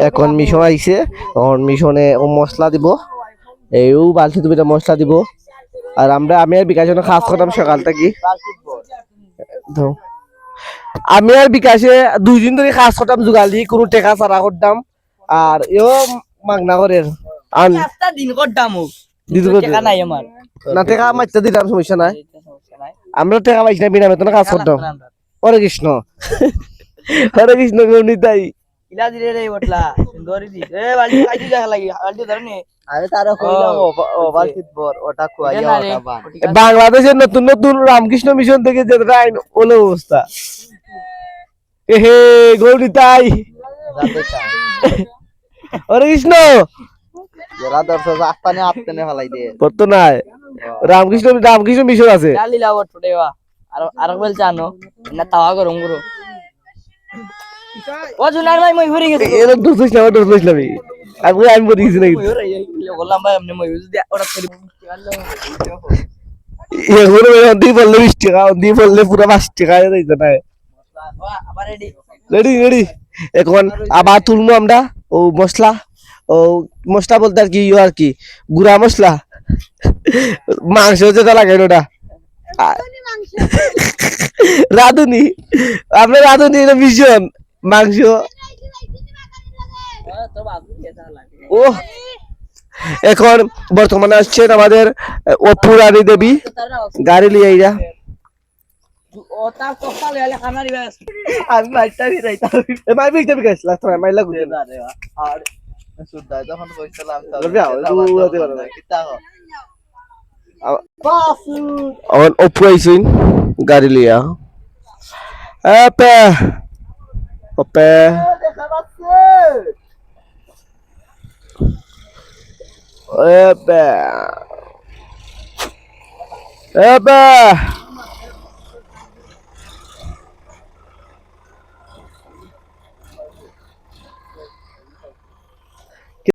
এখন মিশন আইছে এখন মিশনে ও মশলা দিব এইও বালতি দুইটা মশলা দিব আর আমি আর বিকাশের জন্য খাস করতাম সকাল থেকে আমি আর বিকাশে 2 দিন ধরে কাজ করতাম জোগাল দিয়ে কোনো টেকা ছাড়া করতাম আর এও মাগনা করে দিন করতাম টাকা নাই আমার না টেকা মারতে দিতাম সমস্যা নাই আমরা টেকা পাইছি না বিনা বেতনে কাজ করতাম হরে কৃষ্ণ হরে কৃষ্ণ গণিতাই ইলা দিলে রে বটলা সুন্দরী দি এ বালতি কাটি দেখা লাগি বালতি ধরনে আরে তারা কইলাম ওভারকিট বর ওটা কুয়াইয়া ওটা বান বাংলাদেশের নতুন নতুন রামকৃষ্ণ মিশন থেকে যেটা আইন ওলো অবস্থা এহে গৌরিতাই হরে কৃষ্ণ যারা দর্শক আস্তানে আস্তানে ফলাই দে পড়তো নাই রামকৃষ্ণ মিশন আছে ডালিলা বট ফুটেবা আর বল জানো না তাওয়া গরম গুরু ও জুনার ভাই মই ভরি গেছে এর দোষ ইসলাম আমি বলি কিছু নাকি বললাম ভাই আপনি মই যদি ওরা করি এগুলো দি বললে 20 টাকা দি বললে পুরো 5 টাকা দিতে না আবার রেডি রেডি এখন আবার তুলবো আমরা ও মশলা বলতে আর কি আর কি গুড়া মশলা মাংস যেটা লাগে ওটা রাঁধুনি আপনার রাঁধুনি এটা ভীষণ মাংস ও এখন বর্তমানে আসছেন আমাদের অপু রানী দেবী গাড়ি নিয়ে আইরা ওটা কপালে আলে খানা দিবা আমি মাইটা বিরাইতা মাই বিটা বিকাশ লাস্ট টাইম মাইলা গুদে না রে আর সুদ্দা যখন কইছিলাম কিতা অপু আইছেন গাড়ি লিয়া আপে দেখা পাচ্ছে আপে